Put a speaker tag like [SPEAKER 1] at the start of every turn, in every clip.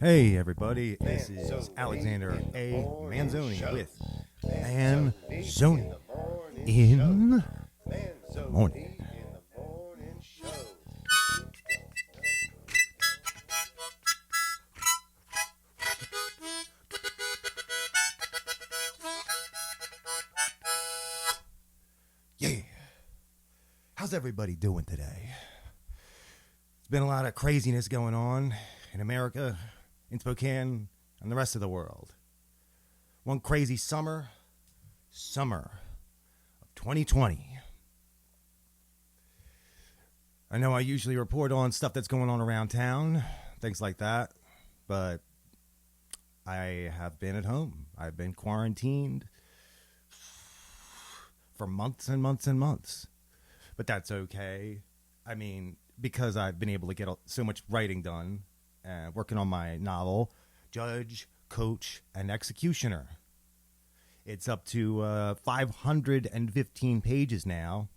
[SPEAKER 1] Hey everybody, this is Alexander A. Manzoni with Manzoni in the morning. Yeah, how's everybody doing today? There's been a lot of craziness going on in America, in Spokane, and the rest of the world. One crazy summer of 2020. I know I usually report on stuff that's going on around town, things like that, but I have been at home. I've been quarantined for months and months and months, but that's okay. I mean, because I've been able to get so much writing done, working on my novel, Judge, Coach, and Executioner. It's up to 515 pages now,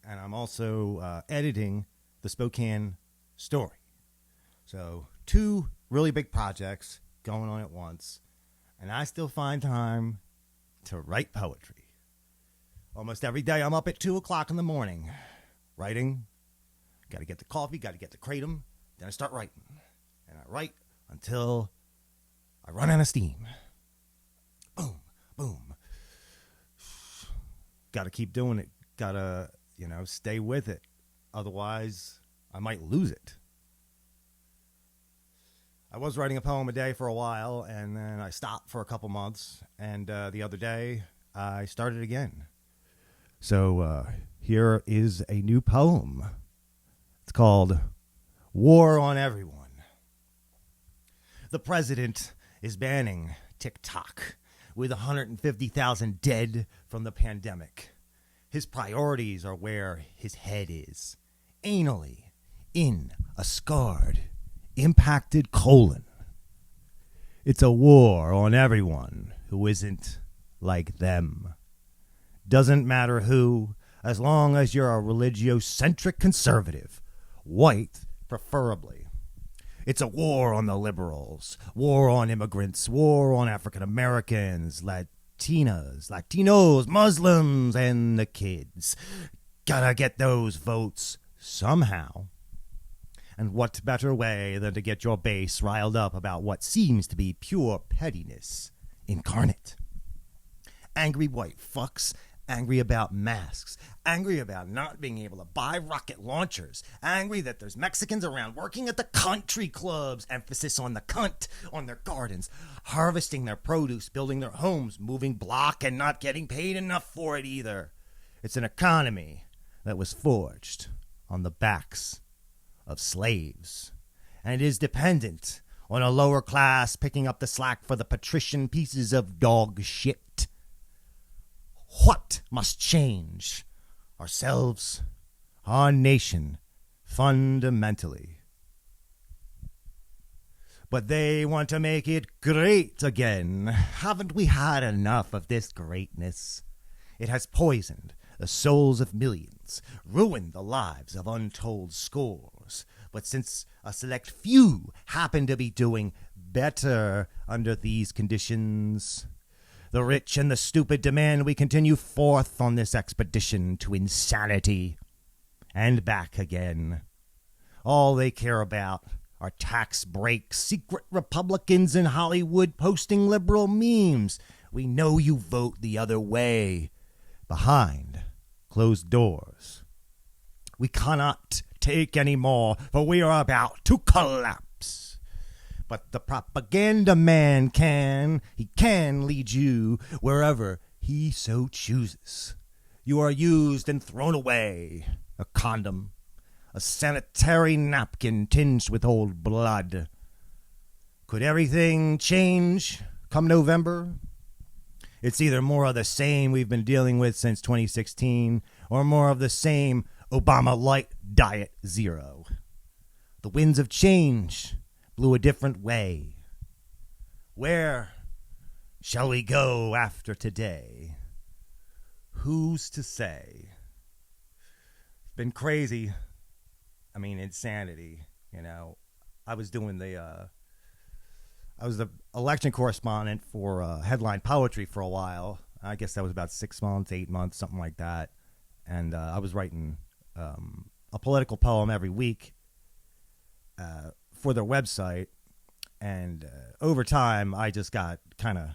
[SPEAKER 1] and I'm also editing the Spokane story. So 2 really big projects going on at once, and I still find time to write poetry. Almost every day I'm up at 2 o'clock in the morning, writing. Got to get the coffee, got to get the kratom, then I start writing. And I write until I run out of steam. Boom, boom. Got to keep doing it. Got to, stay with it. Otherwise, I might lose it. I was writing a poem a day for a while, and then I stopped for a couple months. And the other day, I started again. So here is a new poem. It's called War on Everyone. The president is banning TikTok with 150,000 dead from the pandemic. His priorities are where his head is, anally in a scarred, impacted colon. It's a war on everyone who isn't like them. Doesn't matter who, as long as you're a religiocentric conservative, white preferably. It's a war on the liberals, war on immigrants, war on African Americans, Latinos, Muslims, and the kids. Gotta get those votes somehow. And what better way than to get your base riled up about what seems to be pure pettiness incarnate? Angry white fucks, angry about masks, angry about not being able to buy rocket launchers, angry that there's Mexicans around working at the country clubs, emphasis on the cunt, on their gardens, harvesting their produce, building their homes, moving block and not getting paid enough for it either. It's an economy that was forged on the backs of slaves, and it is dependent on a lower class picking up the slack for the patrician pieces of dog shit. What must change? Ourselves, our nation, fundamentally. But they want to make it great again. Haven't we had enough of this greatness? It has poisoned the souls of millions, ruined the lives of untold scores. But since a select few happen to be doing better under these conditions, the rich and the stupid demand we continue forth on this expedition to insanity and back again. All they care about are tax breaks, secret Republicans in Hollywood posting liberal memes. We know you vote the other way, behind closed doors. We cannot take any more, for we are about to collapse. But the propaganda man he can lead you wherever he so chooses. You are used and thrown away. A condom, a sanitary napkin tinged with old blood. Could everything change come November? It's either more of the same we've been dealing with since 2016, or more of the same Obama Light Diet Zero. The winds of change blew a different way. Where shall we go after today? Who's to say? It's been crazy. I mean, insanity. I was doing the I was the election correspondent for Headline Poetry for a while. I guess that was about 6 months, 8 months, something like that. And I was writing a political poem every week for their website. And over time, I just got kind of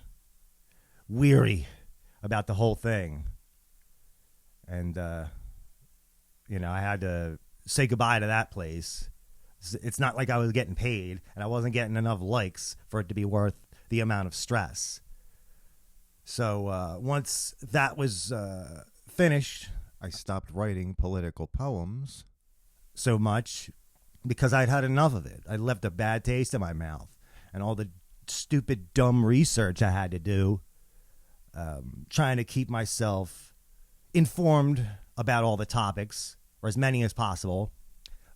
[SPEAKER 1] weary about the whole thing. And, I had to say goodbye to that place. It's not like I was getting paid, and I wasn't getting enough likes for it to be worth the amount of stress. So once that was finished, I stopped writing political poems so much because I'd had enough of it. I left a bad taste in my mouth, and all the stupid, dumb research I had to do, trying to keep myself informed about all the topics, or as many as possible.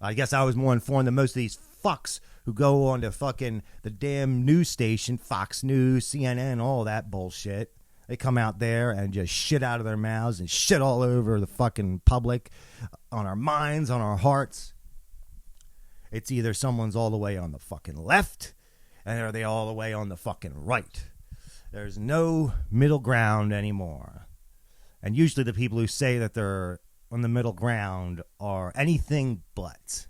[SPEAKER 1] I guess I was more informed than most of these fucks who go on to fucking the damn news station, Fox News, CNN, all that bullshit. They come out there and just shit out of their mouths and shit all over the fucking public, on our minds, on our hearts. It's either someone's all the way on the fucking left, and are they all the way on the fucking right. There's no middle ground anymore. And usually the people who say that they're on the middle ground are anything but.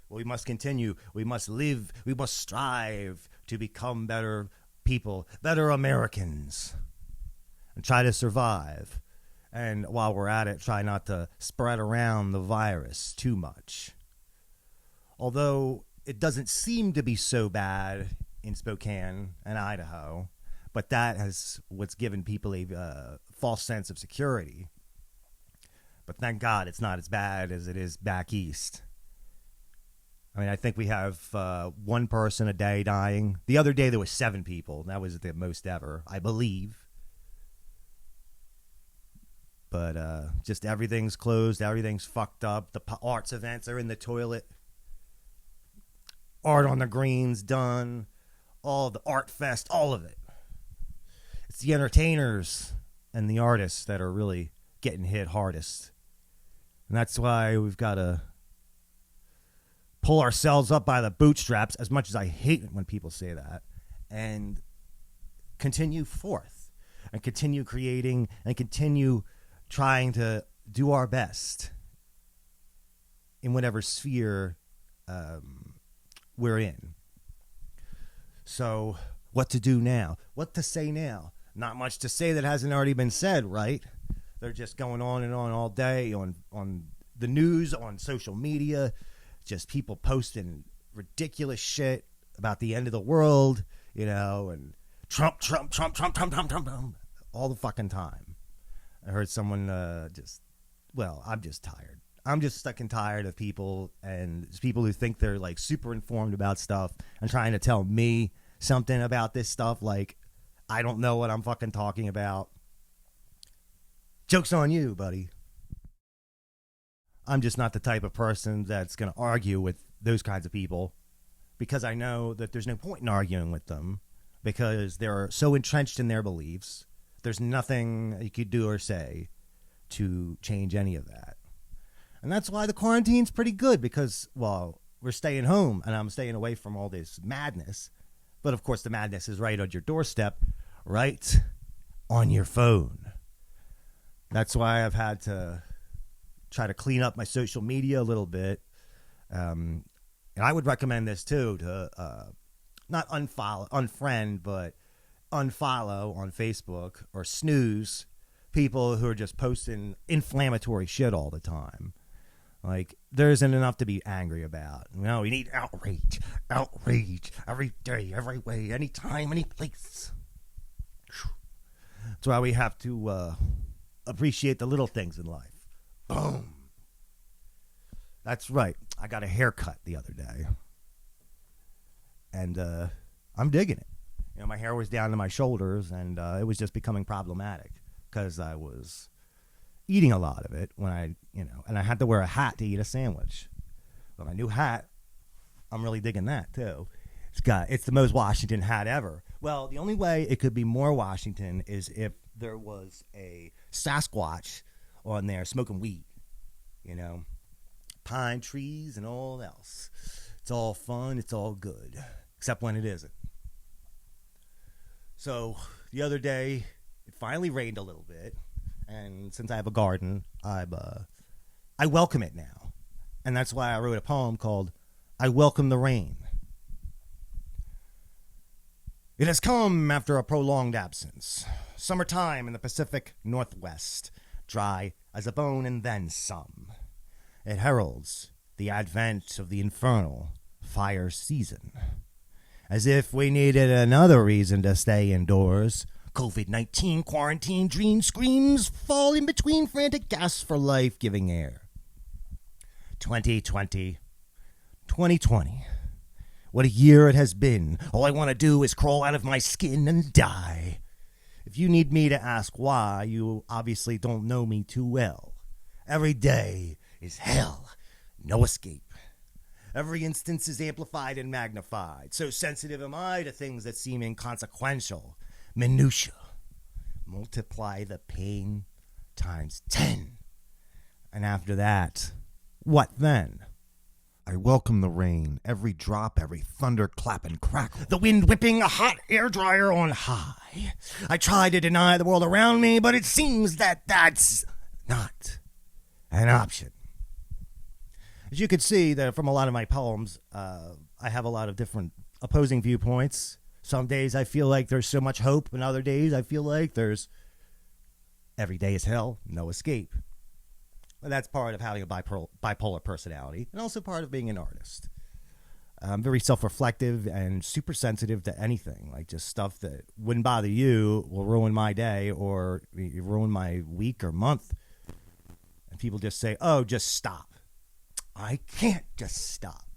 [SPEAKER 1] We must continue. We must live. We must strive to become better people, better Americans, and try to survive. And while we're at it, try not to spread around the virus too much. Although it doesn't seem to be so bad in Spokane and Idaho, but that has what's given people a false sense of security. But thank God it's not as bad as it is back east. I mean, I think we have one person a day dying. The other day there was 7 people. That was the most ever, I believe. But just everything's closed. Everything's fucked up. The arts events are in the toilet. Art on the Green's done. All the art fest, all of it. It's the entertainers and the artists that are really getting hit hardest. And that's why we've got to pull ourselves up by the bootstraps, as much as I hate it when people say that, and continue forth and continue creating and continue trying to do our best in whatever sphere we're in. So what to do now? What to say now? Not much to say that hasn't already been said, right? They're just going on and on all day on the news, on social media, just people posting ridiculous shit about the end of the world, and Trump, all the fucking time. I heard someone I'm just tired. I'm just stuck and tired of people who think they're like super informed about stuff and trying to tell me something about this stuff like I don't know what I'm fucking talking about. Joke's on you, buddy. I'm just not the type of person that's going to argue with those kinds of people because I know that there's no point in arguing with them because they're so entrenched in their beliefs. There's nothing you could do or say to change any of that. And that's why the quarantine's pretty good because, well, we're staying home and I'm staying away from all this madness. But, of course, the madness is right on your doorstep, right on your phone. That's why I've had to try to clean up my social media a little bit. And I would recommend this, too, to not unfriend, but unfollow on Facebook or snooze people who are just posting inflammatory shit all the time. Like, there isn't enough to be angry about. We need outrage every day, every way, anytime, any place. That's why we have to appreciate the little things in life. Boom. That's right. I got a haircut the other day. And I'm digging it. My hair was down to my shoulders, and it was just becoming problematic because I was eating a lot of it and I had to wear a hat to eat a sandwich. Well, my new hat, I'm really digging that too. It's the most Washington hat ever. Well, the only way it could be more Washington is if there was a Sasquatch on there smoking weed, pine trees and all else. It's all fun. It's all good. except when it isn't. So the other day, it finally rained a little bit, and since I have a garden, I welcome it now. And that's why I wrote a poem called I Welcome the Rain. It has come after a prolonged absence. Summertime in the Pacific Northwest, dry as a bone and then some. It heralds the advent of the infernal fire season. As if we needed another reason to stay indoors. COVID-19 quarantine dream screams fall in between frantic gasps for life-giving air. 2020. What a year it has been. All I want to do is crawl out of my skin and die. If you need me to ask why, you obviously don't know me too well. Every day is hell. No escape. Every instance is amplified and magnified. So sensitive am I to things that seem inconsequential. Minutia. Multiply the pain times 10. And after that, what then? I welcome the rain, every drop, every thunder clap and crackle. The wind whipping a hot air dryer on high. I try to deny the world around me, but it seems that that's not an option. As you can see, that from a lot of my poems, I have a lot of different opposing viewpoints. Some days I feel like there's so much hope, and other days I feel like there's every day is hell, no escape. Well, that's part of having a bipolar personality, and also part of being an artist. I'm very self-reflective and super sensitive to anything, like just stuff that wouldn't bother you will ruin my day or ruin my week or month. And people just say, oh, just stop. I can't just stop.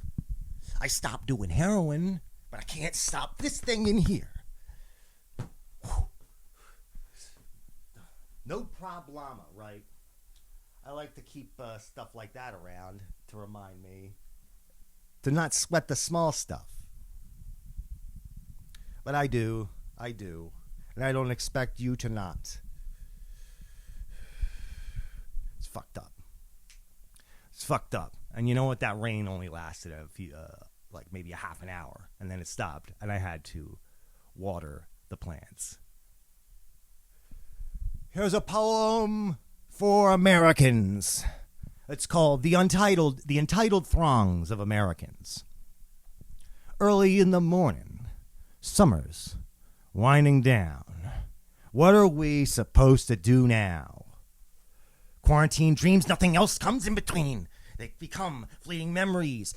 [SPEAKER 1] I stopped doing heroin, but I can't stop this thing in here. Whew. No problema, right? I like to keep stuff like that around to remind me to not sweat the small stuff. But I do, and I don't expect you to not. It's fucked up. And you know what? That rain only lasted a few, like maybe a half an hour, and then it stopped, and I had to water the plants. Here's a poem for Americans. It's called The Entitled Throngs of Americans. Early in the morning, summer's winding down. What are we supposed to do now? Quarantine dreams, nothing else comes in between. They become fleeting memories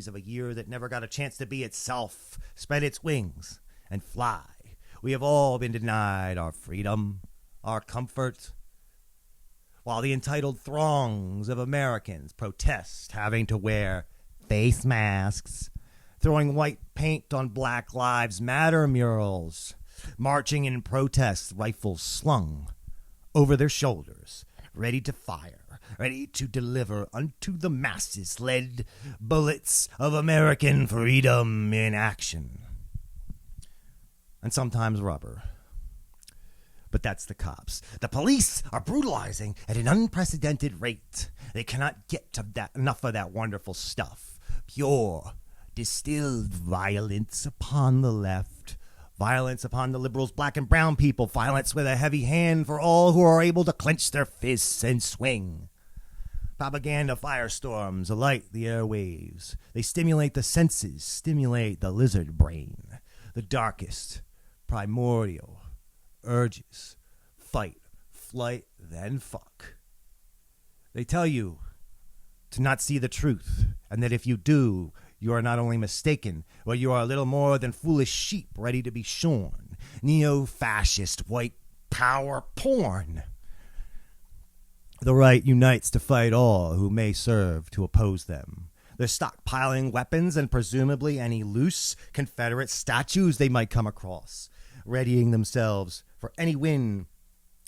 [SPEAKER 1] of a year that never got a chance to be itself, spread its wings, and fly. We have all been denied our freedom, our comfort, while the entitled throngs of Americans protest having to wear face masks, throwing white paint on Black Lives Matter murals, marching in protest, rifles slung over their shoulders, ready to fire, ready to deliver unto the masses lead bullets of American freedom in action. And sometimes rubber. But that's the cops. The police are brutalizing at an unprecedented rate. They cannot get to enough of that wonderful stuff. Pure, distilled violence upon the left. Violence upon the liberals, black and brown people. Violence with a heavy hand for all who are able to clench their fists and swing. Propaganda firestorms alight the airwaves. They stimulate the senses, stimulate the lizard brain. The darkest, primordial urges, fight, flight, then fuck. They tell you to not see the truth, and that if you do, you are not only mistaken, but you are a little more than foolish sheep ready to be shorn. Neo-fascist white power porn. The right unites to fight all who may serve to oppose them. They're stockpiling weapons and presumably any loose Confederate statues they might come across, readying themselves for any win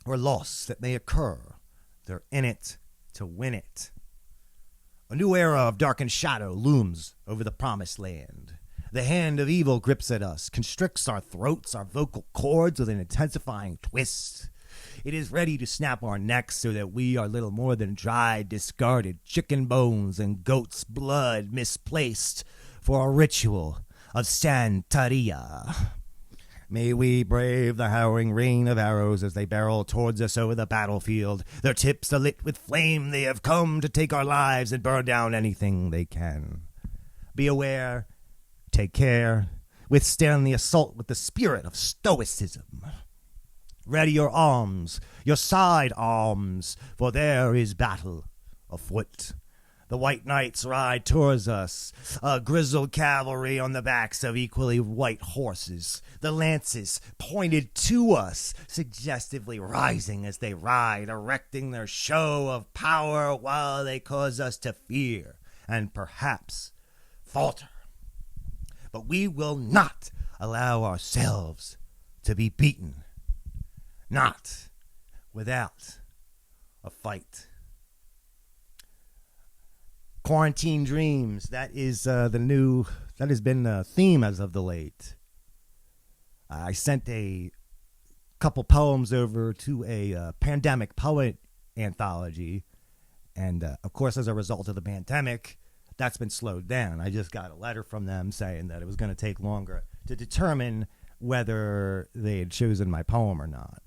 [SPEAKER 1] or loss that may occur. They're in it to win it. A new era of dark and shadow looms over the promised land. The hand of evil grips at us, constricts our throats, our vocal cords with an intensifying twist. It is ready to snap our necks so that we are little more than dried, discarded chicken bones and goat's blood misplaced for a ritual, of Santeria. May we brave the harrowing rain of arrows as they barrel towards us over the battlefield. Their tips are lit with flame. They have come to take our lives and burn down anything they can. Be aware, take care, withstand the assault with the spirit of stoicism. Ready your arms, your side arms, for there is battle afoot. The white knights ride towards us, a grizzled cavalry on the backs of equally white horses. The lances pointed to us, suggestively rising as they ride, erecting their show of power while they cause us to fear and perhaps falter. But we will not allow ourselves to be beaten. Not without a fight. Quarantine Dreams, that is that has been the theme as of the late. I sent a couple poems over to a pandemic poet anthology, and of course, as a result of the pandemic, that's been slowed down. I just got a letter from them saying that it was going to take longer to determine whether they had chosen my poem or not.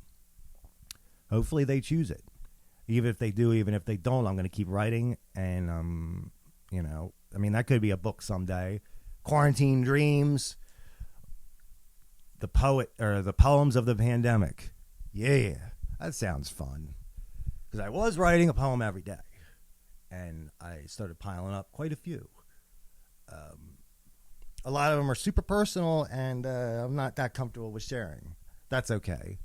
[SPEAKER 1] Hopefully they choose it. Even if they do, even if they don't, I'm going to keep writing. And, that could be a book someday. Quarantine Dreams, the poems of the pandemic. Yeah, that sounds fun. Because I was writing a poem every day. And I started piling up quite a few. A lot of them are super personal, and I'm not that comfortable with sharing. That's okay.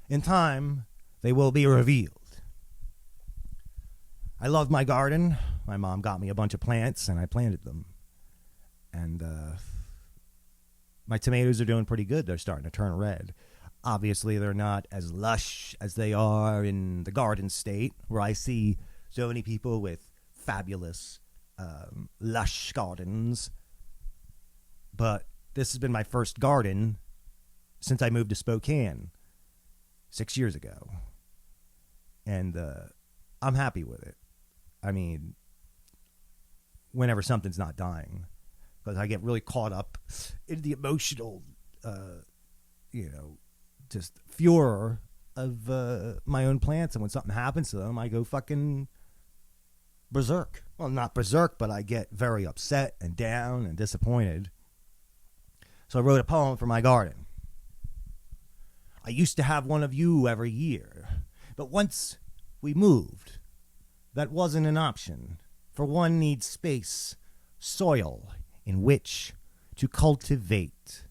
[SPEAKER 1] In time, they will be revealed. I love my garden. My mom got me a bunch of plants, and I planted them. And my tomatoes are doing pretty good. They're starting to turn red. Obviously, they're not as lush as they are in the Garden State, where I see so many people with fabulous, lush gardens. But this has been my first garden since I moved to Spokane 6 years ago. And I'm happy with it. I mean, whenever something's not dying, because I get really caught up in the emotional, just furor of my own plants. And when something happens to them, I go fucking berserk. Well, not berserk, but I get very upset and down and disappointed. So I wrote a poem for my garden. I used to have one of you every year, but once we moved, that wasn't an option, for one needs space, soil in which to cultivate.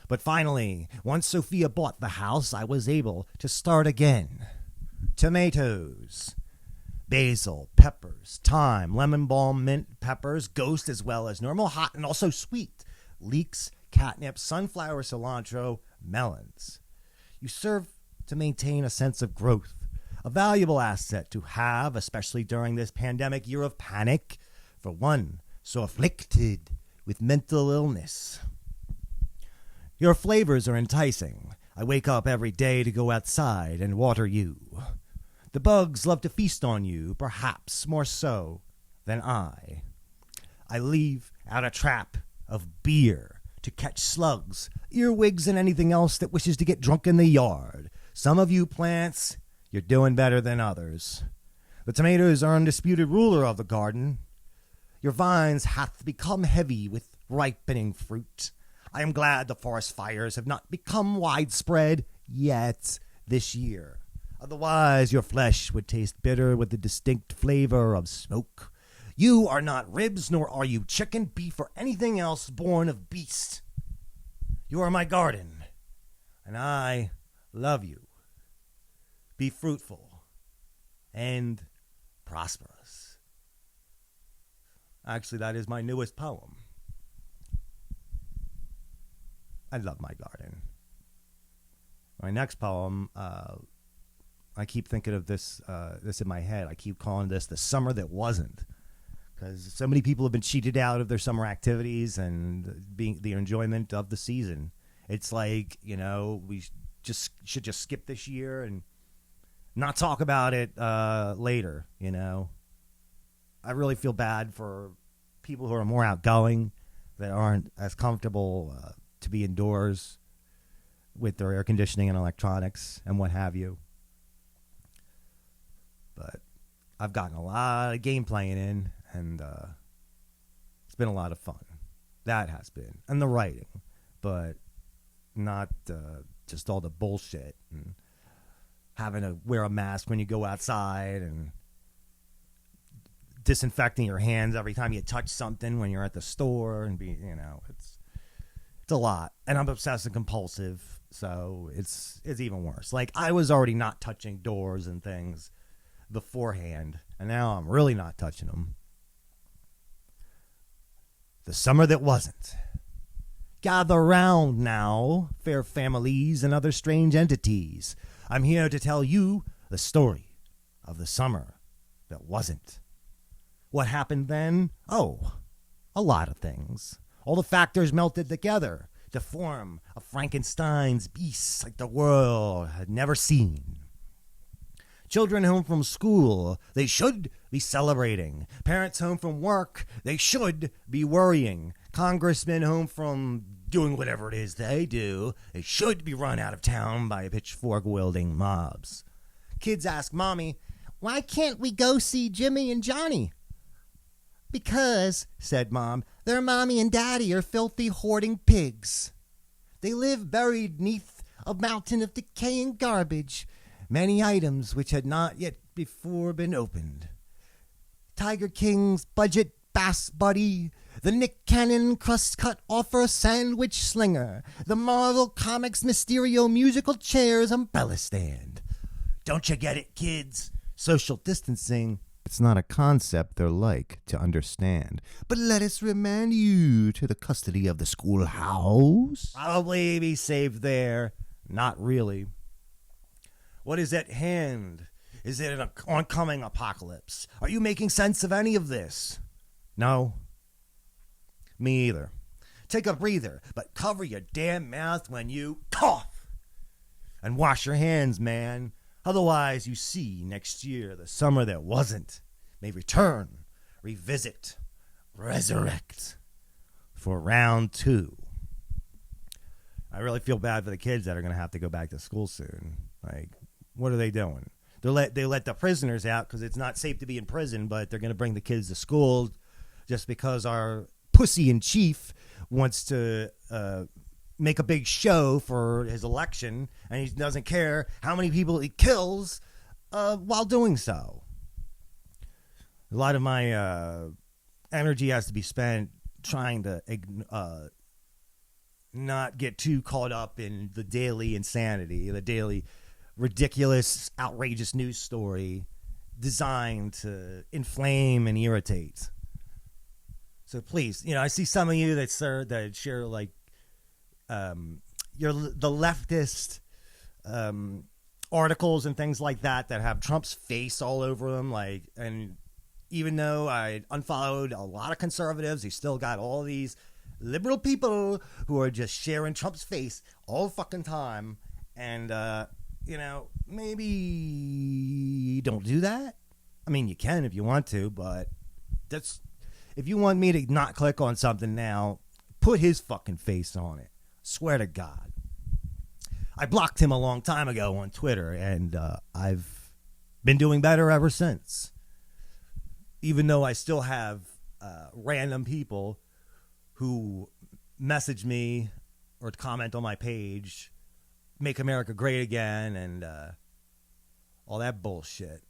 [SPEAKER 1] But finally, once Sophia bought the house, I was able to start again. Tomatoes, basil, peppers, thyme, lemon balm, mint, peppers, ghost, as well as normal, hot, and also sweet, leeks, catnip, sunflower, cilantro, melons. You serve to maintain a sense of growth, a valuable asset to have, especially during this pandemic year of panic, for one so afflicted with mental illness. Your flavors are enticing. I wake up every day to go outside and water you. The bugs love to feast on you, perhaps more so than I. I leave out a trap of beer to catch slugs, earwigs, and anything else that wishes to get drunk in the yard. Some of you plants, you're doing better than others. The tomatoes are undisputed ruler of the garden. Your vines hath become heavy with ripening fruit. I am glad the forest fires have not become widespread yet this year. Otherwise, your flesh would taste bitter with the distinct flavor of smoke. You are not ribs, nor are you chicken, beef, or anything else born of beast. You are my garden, and I love you. Be fruitful and prosperous. Actually, that is my newest poem. I love my garden. My next poem, I keep thinking of this in my head. I keep calling this The Summer That Wasn't, because so many people have been cheated out of their summer activities and the enjoyment of the season. It's like, we should just skip this year and not talk about it later, I really feel bad for people who are more outgoing, that aren't as comfortable to be indoors with their air conditioning and electronics and what have you. But I've gotten a lot of game playing in, and it's been a lot of fun. That has been. And the writing, but not just all the bullshit and having to wear a mask when you go outside and disinfecting your hands every time you touch something when you're at the store, and it's a lot. And I'm obsessive compulsive, so it's even worse. Like, I was already not touching doors and things beforehand, and now I'm really not touching them. The summer that wasn't. Gather round now, fair families and other strange entities. I'm here to tell you the story of the summer that wasn't. What happened then? Oh, a lot of things. All the factors melted together to form a Frankenstein's beast like the world had never seen. Children home from school, they should be celebrating. Parents home from work, they should be worrying. Congressmen home from doing whatever it is they do, they should be run out of town by pitchfork-wielding mobs. Kids ask Mommy, why can't we go see Jimmy and Johnny? Because, said Mom, their Mommy and Daddy are filthy hoarding pigs. They live buried neath a mountain of decaying garbage, many items which had not yet before been opened. Tiger King's budget bass buddy, the Nick Cannon crust-cut offer sandwich slinger, the Marvel Comics Mysterio musical chairs umbrella stand. Don't you get it, kids? Social distancing, it's not a concept they're like to understand. But let us remand you to the custody of the schoolhouse. Probably be safe there. Not really. What is at hand? Is it an oncoming apocalypse? Are you making sense of any of this? No. Me either. Take a breather, but cover your damn mouth when you cough. And wash your hands, man. Otherwise, you see, next year, the summer that wasn't may return, revisit, resurrect for round 2. I really feel bad for the kids that are going to have to go back to school soon. Like, what are they doing? They let the prisoners out because it's not safe to be in prison, but they're going to bring the kids to school just because our pussy in chief wants to make a big show for his election, and he doesn't care how many people he kills while doing so. A lot of my energy has to be spent trying to not get too caught up in the daily insanity, the daily ridiculous, outrageous news story designed to inflame and irritate. So please, I see some of you that share like the leftist articles and things like that have Trump's face all over them. Like, and even though I unfollowed a lot of conservatives, you still got all these liberal people who are just sharing Trump's face all the fucking time. And maybe don't do that. I mean, you can if you want to, but if you want me to not click on something now, put his fucking face on it. Swear to God. I blocked him a long time ago on Twitter, and I've been doing better ever since. Even though I still have random people who message me or comment on my page, Make America Great Again, and all that bullshit.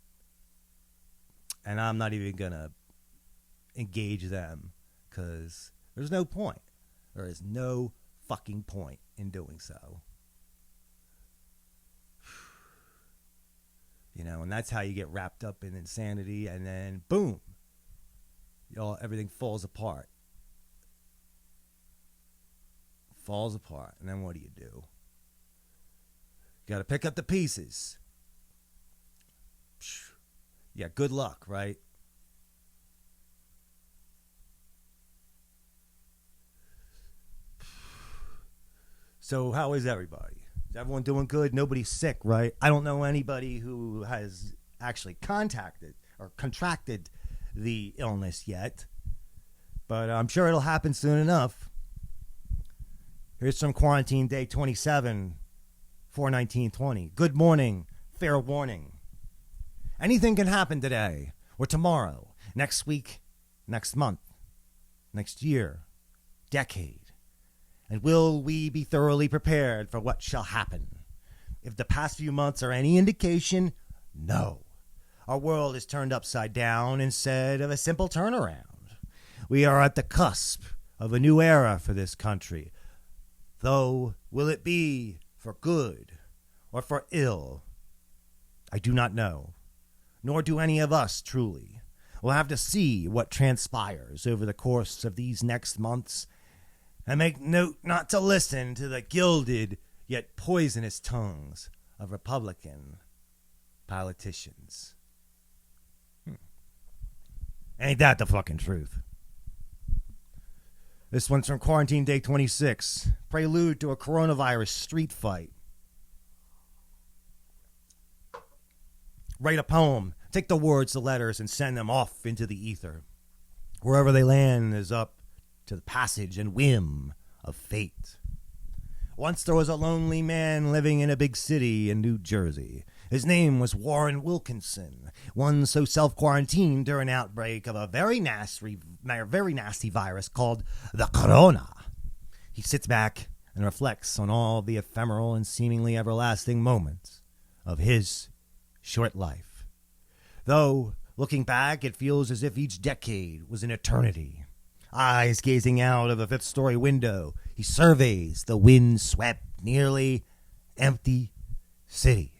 [SPEAKER 1] And I'm not even going to engage them because there's no point. There is no fucking point in doing so. And that's how you get wrapped up in insanity, and then boom, everything falls apart. And then what do? You got to pick up the pieces. Yeah, good luck, right? So how is everybody? Is everyone doing good? Nobody's sick, right? I don't know anybody who has actually contacted or contracted the illness yet. but I'm sure it'll happen soon enough. Here's from Quarantine Day 27, 4/19/20. Good morning, fair warning. Anything can happen today, or tomorrow, next week, next month, next year, decade. And will we be thoroughly prepared for what shall happen? If the past few months are any indication, no. Our world is turned upside down instead of a simple turnaround. We are at the cusp of a new era for this country. Though, will it be for good or for ill? I do not know, nor do any of us truly. We'll have to see what transpires over the course of these next months, and make note not to listen to the gilded yet poisonous tongues of Republican politicians. Ain't that the fucking truth? This one's from Quarantine Day 26. Prelude to a coronavirus street fight. Write a poem. Take the words, the letters, and send them off into the ether. Wherever they land is up to the passage and whim of fate. Once there was a lonely man living in a big city in New Jersey. His name was Warren Wilkinson, one so self-quarantined during an outbreak of a very nasty virus called the corona. He sits back and reflects on all the ephemeral and seemingly everlasting moments of his short life. Though, looking back, it feels as if each decade was an eternity. Eyes gazing out of a fifth-story window, he surveys the wind-swept, nearly empty city.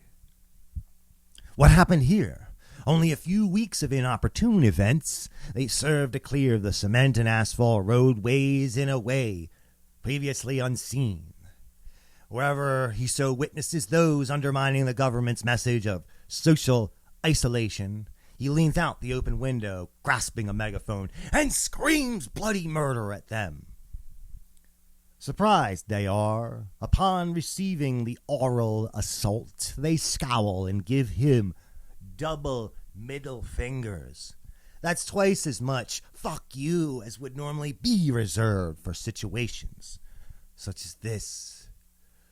[SPEAKER 1] What happened here? Only a few weeks of inopportune events. They served to clear the cement and asphalt roadways in a way previously unseen. Wherever he so witnesses those undermining the government's message of social isolation, he leans out the open window, grasping a megaphone, and screams bloody murder at them. Surprised they are. Upon receiving the oral assault, they scowl and give him double middle fingers. That's twice as much fuck you as would normally be reserved for situations such as this.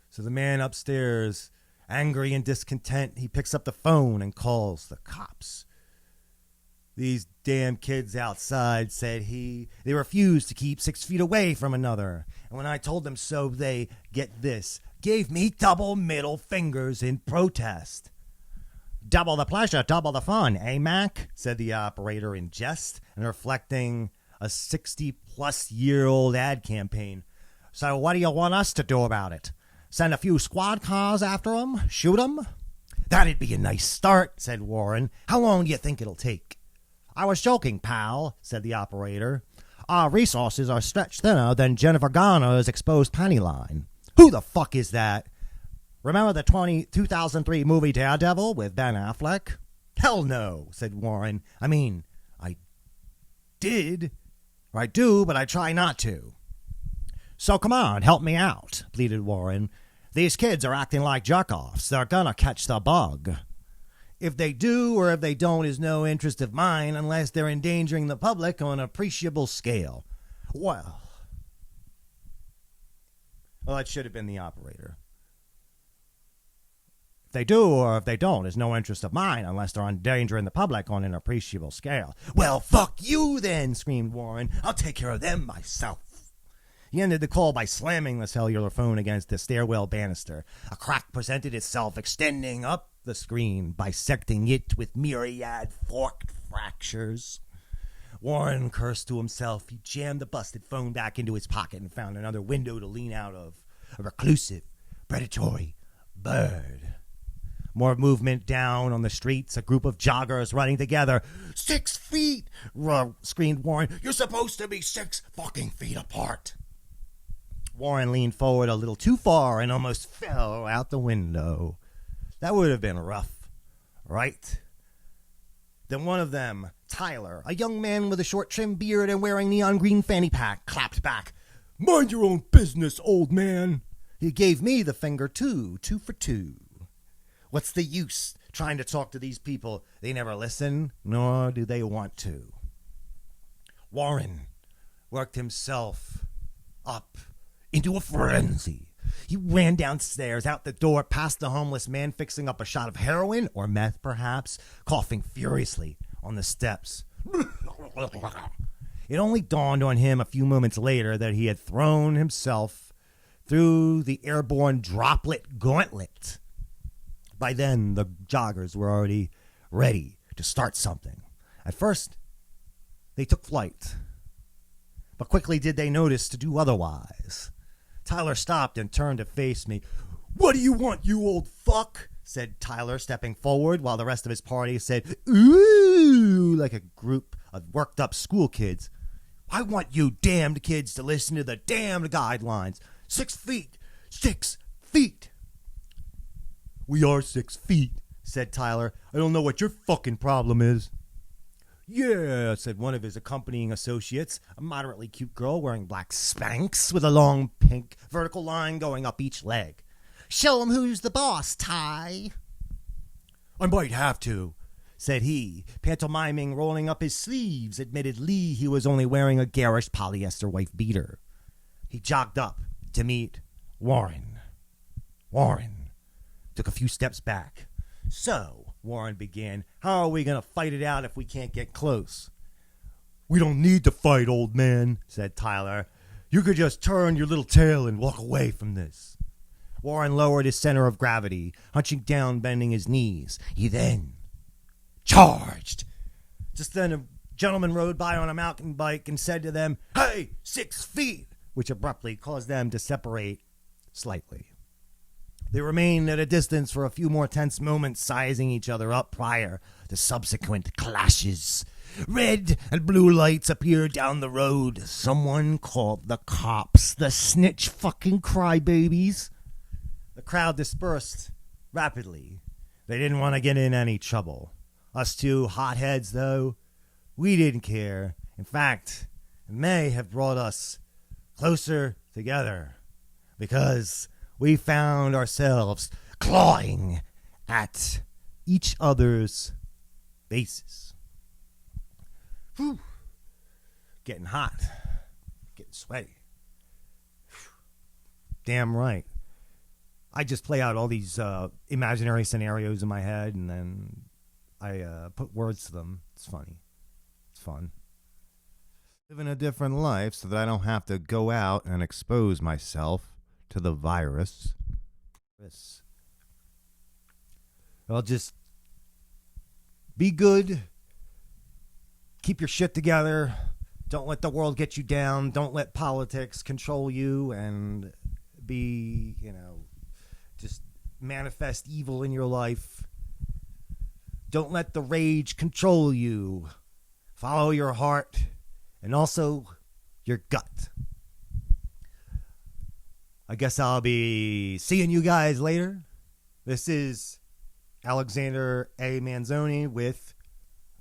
[SPEAKER 1] So the man upstairs, angry and discontent, he picks up the phone and calls the cops. These damn kids outside, said he, they refused to keep 6 feet away from another. And when I told them so, they, get this, gave me double middle fingers in protest. Double the pleasure, double the fun, eh, Mac? Said the operator in jest and reflecting a 60-plus-year-old ad campaign. So what do you want us to do about it? Send a few squad cars after 'em? Shoot 'em? That'd be a nice start, said Warren. How long do you think it'll take? I was joking, pal, said the operator. Our resources are stretched thinner than Jennifer Garner's exposed panty line. Who the fuck is that? Remember the 2003 movie Daredevil with Ben Affleck? Hell no, said Warren. I mean, I did, or I do, but I try not to. So come on, help me out, pleaded Warren. These kids are acting like jerk-offs. They're gonna catch the bug. If they do or if they don't is no interest of mine unless they're endangering the public on an appreciable scale. Well, that should have been the operator. If they do or if they don't is no interest of mine unless they're endangering the public on an appreciable scale. Well, fuck you then, screamed Warren. I'll take care of them myself. He ended the call by slamming the cellular phone against the stairwell banister. A crack presented itself, extending up the screen, bisecting it with myriad forked fractures. Warren cursed to himself. He jammed the busted phone back into his pocket and found another window to lean out of. A reclusive, predatory bird. More movement down on the streets, a group of joggers running together. 6 feet, screamed Warren. You're supposed to be 6 fucking feet apart. Warren leaned forward a little too far and almost fell out the window. That would have been rough, right? Then one of them, Tyler, a young man with a short trimmed beard and wearing neon green fanny pack, clapped back. Mind your own business, old man. He gave me the finger too, 2 for 2. What's the use trying to talk to these people? They never listen, nor do they want to. Warren worked himself up into a frenzy. He ran downstairs, out the door, past the homeless man fixing up a shot of heroin, or meth perhaps, coughing furiously on the steps. It only dawned on him a few moments later that he had thrown himself through the airborne droplet gauntlet. By then, the joggers were already ready to start something. At first, they took flight, but quickly did they notice to do otherwise. Tyler stopped and turned to face me. "What do you want, you old fuck?" said Tyler, stepping forward, while the rest of his party said, "Ooh," like a group of worked-up school kids. "I want you damned kids to listen to the damned guidelines. 6 feet. 6 feet." "We are 6 feet," said Tyler. "I don't know what your fucking problem is." "Yeah," said one of his accompanying associates, a moderately cute girl wearing black Spanx with a long pink vertical line going up each leg. "Show 'em who's the boss, Ty." "I might have to," said he, pantomiming, rolling up his sleeves. Admittedly, he was only wearing a garish polyester wife beater. He jogged up to meet Warren. Warren took a few steps back. "So," Warren began, "how are we going to fight it out if we can't get close?" "We don't need to fight, old man," said Tyler. "You could just turn your little tail and walk away from this." Warren lowered his center of gravity, hunching down, bending his knees. He then charged. Just then a gentleman rode by on a mountain bike and said to them, "Hey, 6 feet," which abruptly caused them to separate slightly. They remained at a distance for a few more tense moments, sizing each other up prior to subsequent clashes. Red and blue lights appeared down the road. Someone called the cops. The snitch fucking crybabies. The crowd dispersed rapidly. They didn't want to get in any trouble. Us two hotheads, though, we didn't care. In fact, it may have brought us closer together, because we found ourselves clawing at each other's faces. Whew. Getting hot. Getting sweaty. Whew. Damn right. I just play out all these imaginary scenarios in my head, and then I put words to them. It's funny. It's fun. Living a different life so that I don't have to go out and expose myself to the virus. I'll just be good. Keep your shit together. Don't let the world get you down. Don't let politics control you and be, just manifest evil in your life. Don't let the rage control you. Follow your heart and also your gut. I guess I'll be seeing you guys later. This is Alexander A. Manzoni with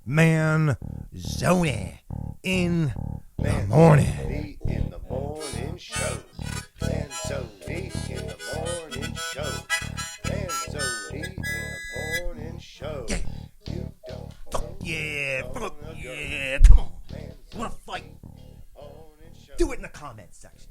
[SPEAKER 1] Manzoni in the morning.
[SPEAKER 2] In the morning show. Manzoni in the morning show. Manzoni in the morning show.
[SPEAKER 1] Yeah.
[SPEAKER 2] You don't
[SPEAKER 1] Fuck yeah. Fuck yeah. Come on. You want to fight? Do it in the comments section.